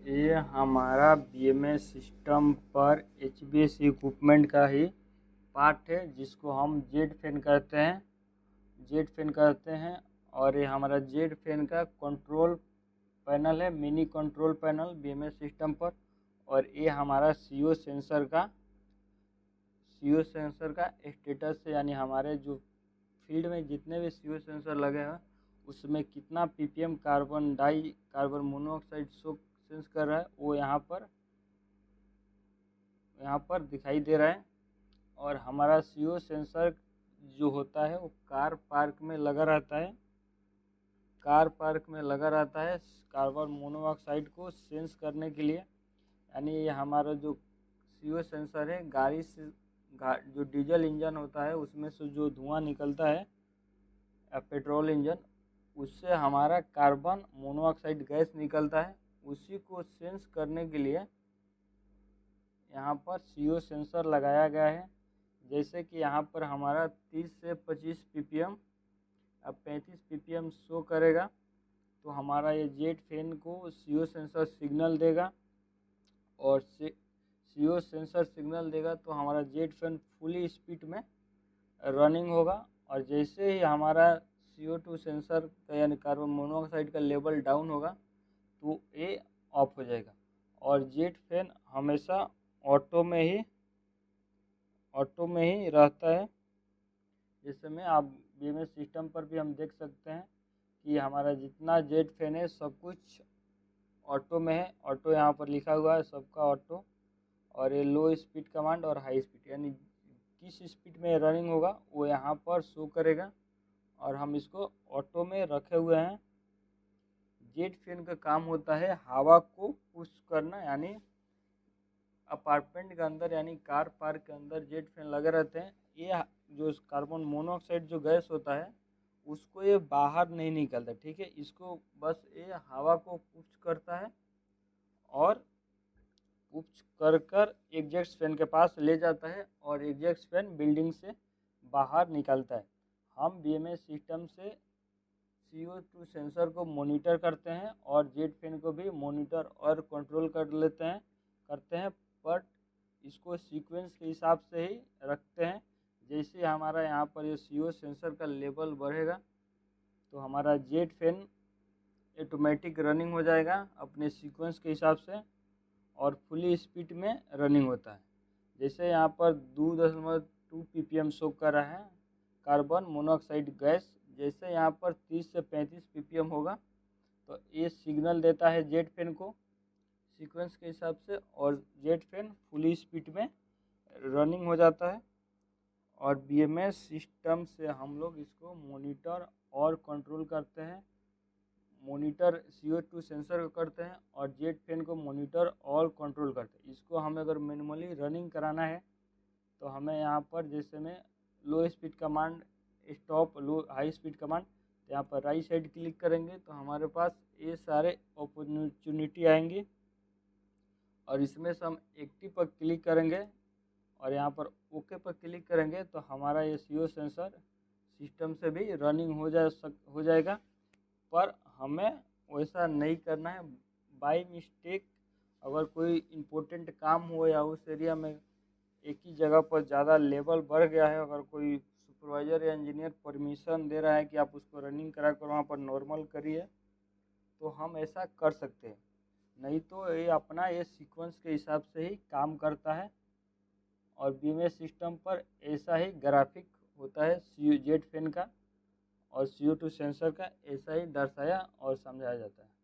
ये हमारा BMS system पर एचवीएसी इक्विपमेंट का ही पार्ट है, जिसको हम जेड फैन कहते हैं। और ये हमारा जेड फैन का कंट्रोल पैनल है, mini control panel BMS system पर। और ये हमारा सीओ सेंसर का स्टेटस है, यानी हमारे जो फील्ड में जितने भी सीओ सेंसर लगे हैं उसमें कितना ppm carbon monoxide show sense कर रहा है, वो यहाँ पर दिखाई दे रहा है। और हमारा सीओ सेंसर जो होता है वो कार पार्क में लगा रहता है कार्बन मोनोऑक्साइड को सेंस करने के लिए। यानी ये हमारा जो सीओ सेंसर है, गाड़ी से जो डीजल इंजन होता है उसमें से जो धुआं निकलता है पेट्रोल इंजन, उससे हमारा कार्बन मोनोऑक्साइड गैस निकलता है। उसी को सेंस करने के लिए यहाँ पर सीओ सेंसर लगाया गया है। जैसे कि यहाँ पर हमारा 30 से 25 पीपीएम, अब 35 पीपीएम शो करेगा, तो हमारा ये जेट फैन को सीओ सेंसर सिग्नल देगा। और सीओ सेंसर सिग्नल देगा तो हमारा जेट फैन फुली स्पीड में रनिंग होगा। और जैसे ही हमारा CO2 सेंसर का यानी कार्बन मोनोऑक्साइड का लेवल डाउन होगा तो ये ऑफ हो जाएगा। और जेट फैन हमेशा ऑटो में ही रहता है। जैसे में आप बीएमएस सिस्टम पर भी हम देख सकते हैं कि हमारा जितना जेट फैन है सब कुछ ऑटो में है। ऑटो यहाँ पर लिखा हुआ है, सबका ऑटो। और ये लो स्पीड कमांड और हाई स्पीड, यानी किस स्पीड में रनिंग होगा वो यहाँ पर शो करेगा। और हम इसको ऑटो में रखे हुए हैं। जेट फैन का काम होता है हवा को पुश करना, यानी अपार्टमेंट के अंदर यानी कार पार्क के अंदर जेट फैन लगे रहते हैं। ये जो कार्बन मोनोऑक्साइड जो गैस होता है उसको ये बाहर नहीं निकलता, ठीक है। इसको बस ये हवा को पुश करता है और पुश कर एग्जॉस्ट फैन के पास ले जाता है, और एग्जॉस्ट फैन बिल्डिंग से बाहर निकलता है। हम बीएमएस सिस्टम से CO2 सेंसर को मॉनिटर करते हैं और जेट फैन को भी मॉनिटर और कंट्रोल करते हैं, बट इसको सीक्वेंस के हिसाब से ही रखते हैं। जैसे हमारा यहाँ पर ये CO सेंसर का लेवल बढ़ेगा तो हमारा जेट फैन ऑटोमेटिक रनिंग हो जाएगा अपने सीक्वेंस के हिसाब से, और फुली स्पीड में रनिंग होता है। जैसे यहाँ पर 2.2 पीपीएम शो कर रहा है कार्बन मोनोऑक्साइड गैस। जैसे यहाँ पर 30 से 35 पीपीएम होगा तो ये सिग्नल देता है जेट फैन को सीक्वेंस के हिसाब से, और जेट फैन फुली स्पीड में रनिंग हो जाता है। और बीएमएस सिस्टम से हम लोग इसको मॉनिटर और कंट्रोल करते हैं। मॉनिटर CO2 सेंसर को करते हैं और जेट फैन को मॉनिटर और कंट्रोल करते हैं। इसको हमें अगर मैनुअली रनिंग कराना है तो हमें यहाँ पर जैसे में लो स्पीड कमांड, स्टॉप, लो हाई स्पीड कमांड, तो यहाँ पर राइट साइड क्लिक करेंगे तो हमारे पास ये सारे अपॉर्चुनिटी आएंगी। और इसमें से हम एक्टिव पर क्लिक करेंगे और यहाँ पर ओके पर क्लिक करेंगे तो हमारा ये CO सेंसर सिस्टम से भी रनिंग हो जाएगा। पर हमें वैसा नहीं करना है। बाय मिस्टेक अगर कोई इम्पोर्टेंट काम हो या उस एरिया में एक ही जगह पर ज़्यादा लेवल बढ़ गया है, अगर कोई सुपरवाइज़र या इंजीनियर परमिशन दे रहा है कि आप उसको रनिंग करा कर वहाँ पर नॉर्मल करिए, तो हम ऐसा कर सकते हैं। नहीं तो ये अपना ये सीक्वेंस के हिसाब से ही काम करता है। और बीएमएस सिस्टम पर ऐसा ही ग्राफिक होता है जेट फैन का और CO2 सेंसर का, ऐसा ही दर्शाया और समझाया जाता है।